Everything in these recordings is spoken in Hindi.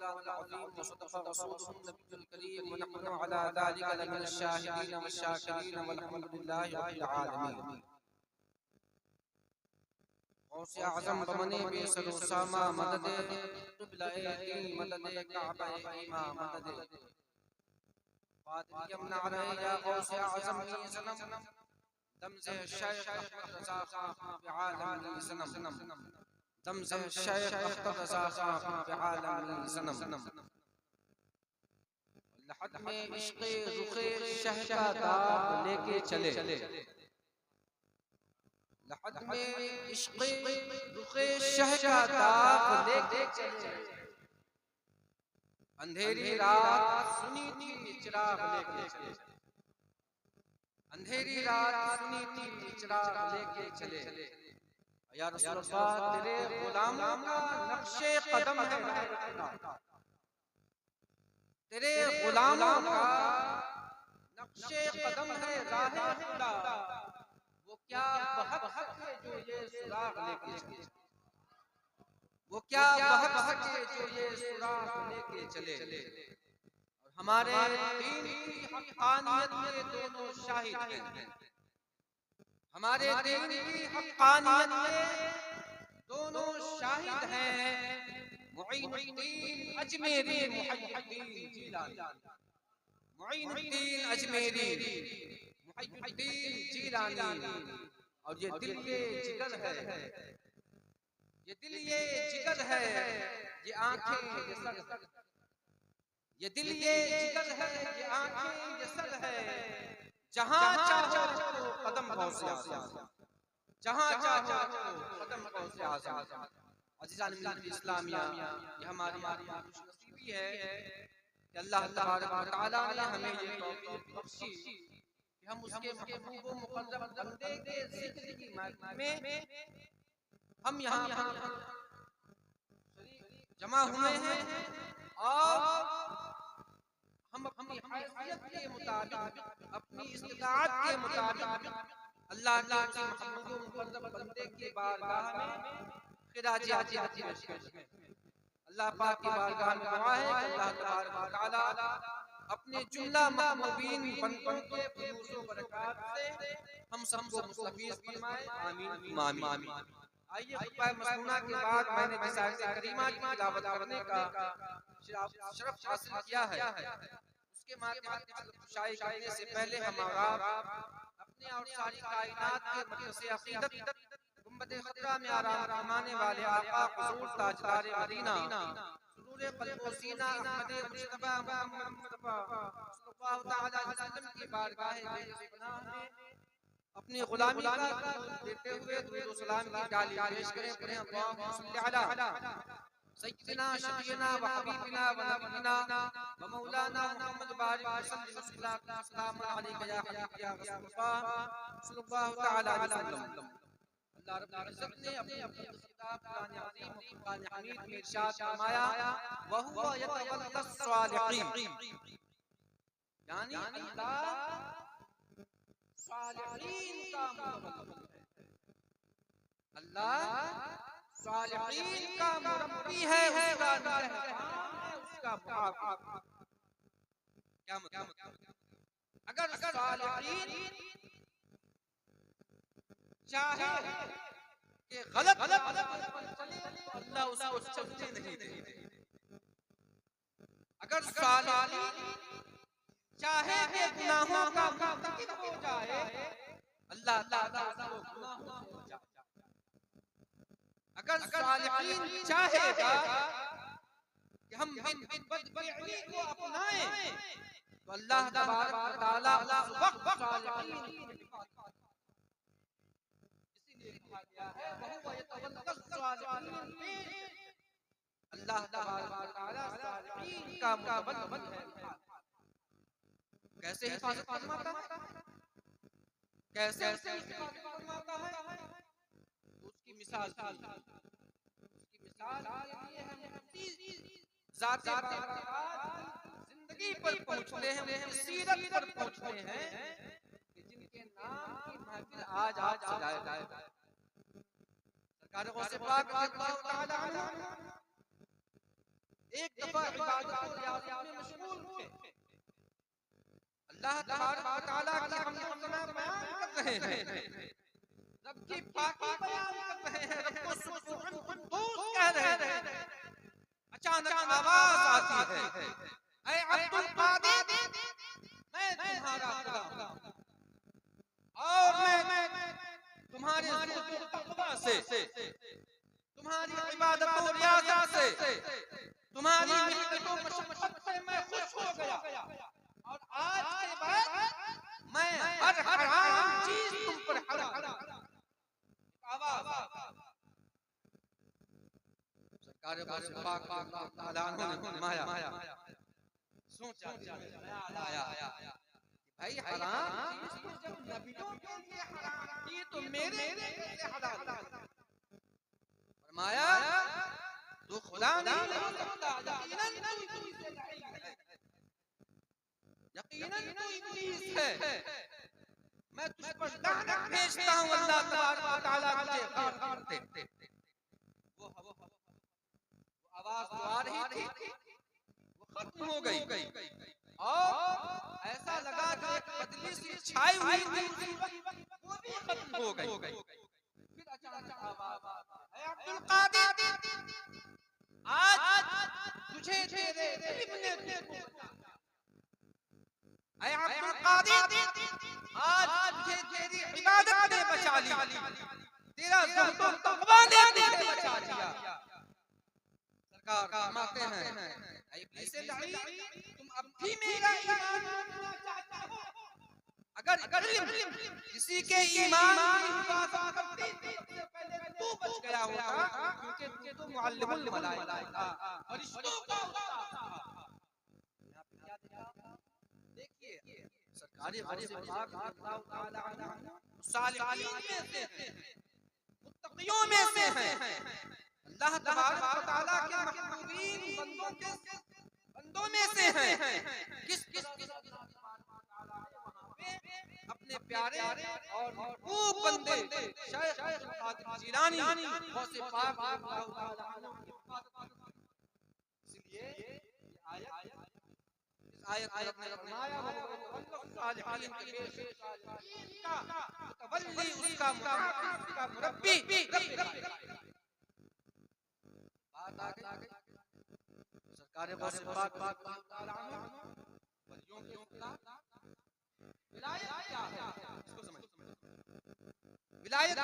मौलाना अज़ीम व सदक़ रसूलुहुन नबियुल करीम व नहनु अला ज़ालिका लमिनश शाहिदीन व शाकिरीन वल्हम्दुलिल्लाहि रब्बिल आलमीन। गौसे आज़म बमने बेसर उसामा मदद क़िबला-ए दीन मदद काबा-ए ईमा मदद फ़ातिह यमना रहे या गौसे आज़म नी सनम दमज़े शेख अहमद रज़ा खां फ़ी आलमी सनम दमज़े शेख अहमद रज़ा खां फ़ी आलमी सनम लहद में इश्क़े रुख़े शह का दाग लेके चले लहद में इश्क़े रुख़े शह का दाग लेके चले अंधेरी रात सुनी थी चिराग लेके चले अंधेरी रात सुनी थी चिराग लेके चले या रसूल अल्लाह तेरे गुलामों का नक्शे कदम है तेरे गुलामों का नक्शे कदम है राहे खुदा वो क्या बहक है जो ये सुराग लेके चले वो क्या बहक है जो ये सुराग लेके चले और हमारे दीन की हक़ानियत के दोनों शाहिद हैं हमारे दीन की हक़ानियत के दोनों शाहिद हैं मुईनुद्दीन अजमेरी मुहय्यिद्दीन जीलानी मुईनुद्दीन अजमेरी मुहय्यिद्दीन जीलानी और ये दिल ये जिगर है ये दिल ये जिगर है ये आंखें ये सर ये दिल ये जिगर है ये आंखें ये सर है जहां चाहो तो कदम गौसे आज़म जहां चाहो तो कदम गौसे आज़म अज़ीज़ान मिल्लत इस्लामिया ये हमारी खुशनसीबी है कि अल्लाह तबारक व तआला ने हमें ये तौफीक बख्शी कि हम उसके महबूब व मुक़र्रब बंदे के ज़िक्र की महफ़िल में हम यहाँ जमा हुए हैं और हम अपनी हैसियत के मुताबिक अपनी इस्तिताअत के मुताबिक अल्लाह के महबूब व मुक़र्रब बंदे की बारगाह में खिराज आजिज़ पेश करते हैं। अल्लाह पाक की बारगाह में दुआ है कि अल्लाह तबारक व तआला अपने जुमला महबूबीन बंदों के फयूज़ व बरक़ात से हम सबको मुस्तफ़ीज़ फरमाए आमीन आमीन। आइए खुतबा मसनूना के बाद मैंने जिस आयत करीमा की तिलावत करने का शरफ हासिल किया है उसके माध्यम से शायरी करने से पहले हमारा अपने और सारी कायनात के मक़सद अक़ीदत गुंबद-ए ख़ज़रा में आराम फरमाने वाले आका हुज़ूर ताजदार मदीना सुरूर क़ल्ब व सीना अहमद मुज्तबा मुहम्मद मुस्तफ़ा सल्लल्लाहु तआला अलैहि वसल्लम की बारगाह बेपनाह में अपनी गुलामी का देते हुए दुरूद व सलाम की डाली पेश करें पढ़ें अल्लाहुम्मा सल्लि अला सय्यिदिना शफीना व हबीबिना व नबीना व मौलाना मुहम्मद बारिक वसल्लम सल्लल्लाहु अलैहि या हबीब या रसूलल्लाह सल्लल्लाहु तआला अलैहि वसल्लम। अल्लाह रब्बुल इज्जत ने अपनी किताब कुरान अज़ीम व फुरक़ान हमीद में इरशाद फरमाया व हुवा यतवल्लस सालिहीन यानी अल्लाह सालिहीन का मुतवल्ली है अल्लाह सालिहीन का मुरब्बी है उसका निगहबान है उसका मुआफ़िक। क्या मतलब अगर सालिहीन चाहे कि गलत चले अल्लाह उसको चलने नहीं देगा। अगर सालिहीन चाहे कि गुनाहों का मुर्तकिब हो जाए अल्लाह ताला उसको गुनाहों से बचाता है। अगर सालिहीन चाहेगा कि हम बदफिअली को अपनाएं तो अल्लाह तबारक व तआला उस वक्त सालिहीन की हिफाज़त करेगा। इसीलिए कहा गया है वहुवा यतवल्लस सालिहीन अल्लाह तबारक व तआला सालिहीन का मुतवल्ली है। कैसे हिफाजत फरमाता है कैसे हिफाजत फरमाता है उसकी मिसाल ये है ज़ाते बारकात जिंदगी पर पहुंचते हैं उनकी सीरत पर पहुंचते हैं कि जिनके नाम की महफिल आज सजाया जाएगा। सरकार गौसे पाक रज़ियल्लाहु तआला अन्हु एक दफा इबादत और रियाज़त में मशगूल थे। अल्लाह तबारक व तआला की हम बयान कर रहे हैं, रब की पाकी बयान कर रहे हैं, रब को सुब्हान कुद्दूस कह रहे हैं। अचानक आवाज आती है, ऐ अब्दुल कादिर, मैं तुम्हारा खुदा और मैं तुम्हारे तक़वा से, तुम्हारी इबादत और रियाज़त से, तुम्हारी मेहनत और मशक्क़त से मैं खुश हो गया और आज के बाद मैं हर हराम चीज तुम पर हराम। आवाज सरकार पाक तआला ने फरमाया, सोचा आया भाई हराम चीज जब नबियों के लिए हराम थी तो मेरे लिए हलाल। फरमाया तो खुदा नहीं हो सकता, यकीनन तू इब्लीस है, मैं तुझ पर लानत भेजता हूं। अल्लाह तबारक व तआला तुझे खार दे। वो आवाज जो आ रही थी वो खत्म हो गई और ऐसा लगा कि एक पतली सी छाई हुई थी वो भी खत्म हो गई। फिर अचानक आवाज, ऐ अब्दुल कादिर, आज तुझे तेरे इल्म ने तुझको, ऐ अब्दुल कादिर, आज तुझे तेरी इबादत ने बचा ली, तेरा ज़ुहद और तक़वा ने तुझे बचा लिया। सरकार फरमाते हैं, ऐ इब्लीस लईन, तुम अब भी मेरा ईमान मानना चाहते हो? अगर इल्म किसी के ईमान की हिफाजत करती तो पहले तू बच गया होता, क्योंकि तू तो मुअल्लिमुल मलाइका था, फरिश्तों का उस्ताद था। यहाँ पे क्या देखा, देखिए सरकारी सालिहीन में से हैं, मुत्तकियों में से हैं, अल्लाह तबारक व तआला के महबूबीन बंदों में से हैं। किस अपने प्यारे और महबूब बंदे शेख अब्दुल कादिर जिलानी गौसे पाक इसलिए आयत में फरमाया सालिहीन के पेश का मुतवल्ली उसका मुरब्बी बात आ गई। सरकार गौसे पाक वलियों के खिलाफ विलायत क्या है, इसको समझिए। विलायत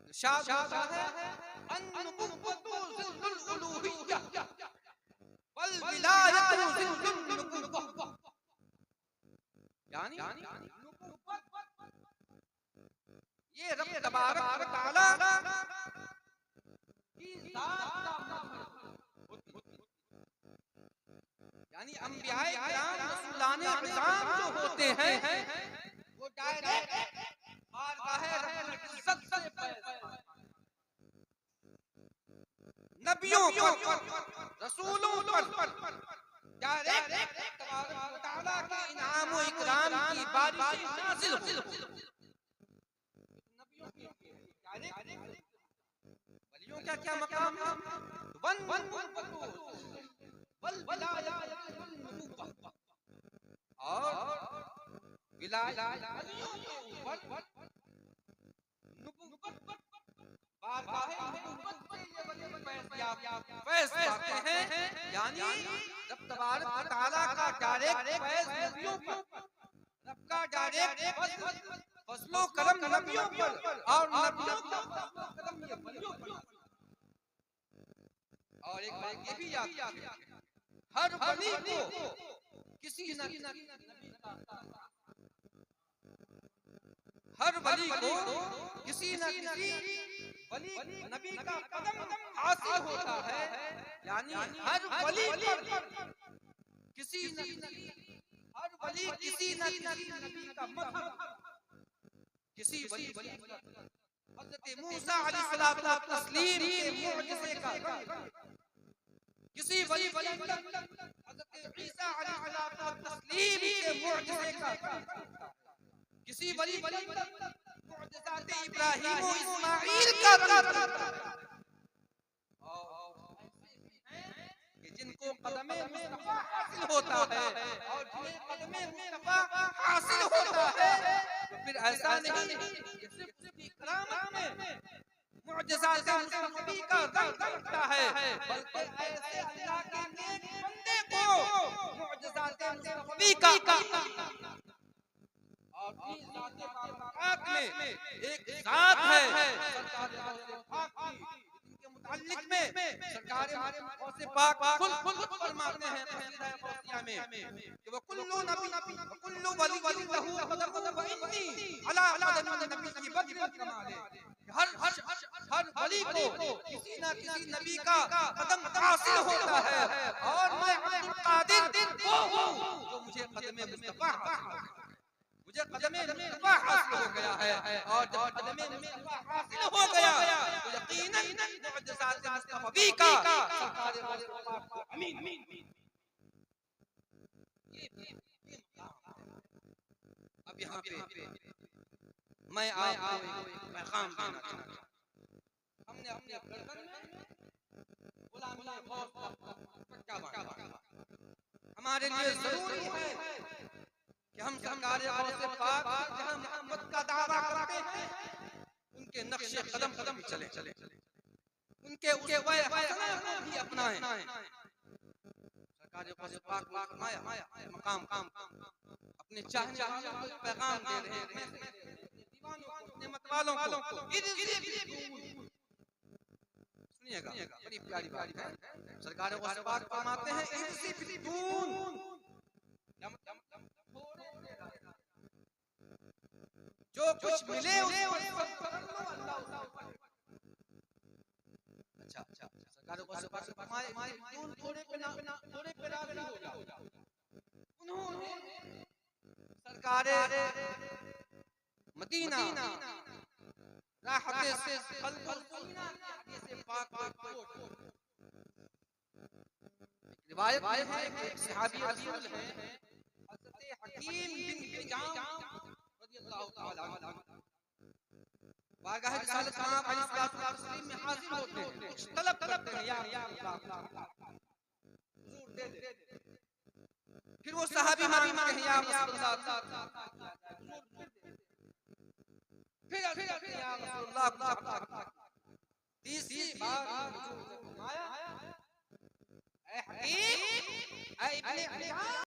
इरशाद होता है, अन-नुबुव्वतु ज़िल्लुल उलूहिय्या वल विलायतु ज़िल्लुन नुबुव्वह, यानी नुबुव्वत ये रब तबारक व तआला की ज़ात का मतलब होती है, यानी अंबियाए किराम रसूलाने इज़ाम जो होते हैं वो डायरेक्ट बारगाह रब्बुल इज़्ज़त से पैदा, नबियों पर, रसूलों पर डायरेक्ट तबारक व तआला के इनाम व इकराम की बारिश नाज़िल हो। नबियों के डायरेक्ट, वलियों का क्या मकाम है, और विलायत वलियों के ऊपर नुबुव्वत बारगाह नुबुव्वत से ये वली फैज़ पाते हैं, यानी रब तबारक व तआला का डायरेक्ट फैज़ नबियों पर, रब का डायरेक्ट फज़्लो करम नबियों पर और नबियों का फज़्लो करम ये वलियों पर। और एक बात ये भी याद रखिए, हर वली को किसी न किसी हर वली को किसी न किसी वली नबी का कदम हासिल होता है, यानी हर वली पर किसी न किसी हर वली किसी न किसी नबी का मदद, किसी वली हज़रत मूसा अलैहिस्सलातु व तस्लीम के मुअजिज़े का, किसी वली हज़रत ईसा अलैहिस्सलातु व तस्लीम के मुअजिज़े का, किसी वली मुअजिज़ात इब्राहीम व इस्माईल का, जिनको कदमे मुस्तफा हासिल होता है और जिन्हें कदमे मुस्तफा हासिल होता है, तो फिर ऐसा नहीं कि सिर्फ करामत में मुअजिज़ात मुस्तफी का रंग लगता है, बल्कि ऐसे अल्लाह के नेक बंदे को मुअजिज़ात मुस्तफी का और इस ज़ात पाक में एक ज़ात है सरकार पाक की, जिनके मुताल्लिक में सरकार गौसे पाक खुद फरमाते हैं कसीदा गौसिया में कि वो कुल्लु नबी कुल्लु वली लहू कदम व इन्नी अला कदम नबी बद्र कमाले। हर वली को किसी ना किसी नबी का कदम हासिल होता है और मैं अब्दुल कादिर वो हूं जो मुझे कदम मुस्तफा मुझे कदमे मुस्तफा हासिल हो गया है और जब कदमे मुस्तफा हासिल हो गया तो यकीनन मुअजिज़ात मुस्तफी का सरकार को अमीन। अब यहाँ पे मैं आपको पैगाम देना चाहता हूँ। हमने अपने गर्दन में गुलामी बहुत पक्का बांधा। हमारे लिए जरूरी है कि हम सरकार गौसे पाक जहां मोहम्मद का दावा करते हैं उनके नक्शे कदम कदम चले उनके उसवा हसना को भी अपनाएं। सरकार गौसे पाक माया मकाम अपने चाहने वालों को पैगाम दे रहे हैं, दीवानों को, अपने मतवालों को। सुनिएगा, बड़ी प्यारी बात है। सरकार गौसे पाक फरमाते हैं जो कुछ मिले उसको अच्छा सरकार गौसे पाक फरमाए थोड़े पे राजी हो जाओ। उन्होंने सरकार मदीना राहत से पाक रिवायत है कि एक सहाबी रसूल है हज़रत हकीम बिन हिजाम रज़ियल्लाहु ताला अन्हु बारगाह रिसालत जनाब अलैहिस्सलाम में हाजिर होते हैं, कुछ तलब करते हैं या अल्लाह हुजूर दे दे। फिर वो सहाबी मांगते हैं या रसूलुल्लाह फिर या रसूलुल्लाह तीसरी बार हुजूर ने फरमाया ऐ हकीम ऐ इब्ने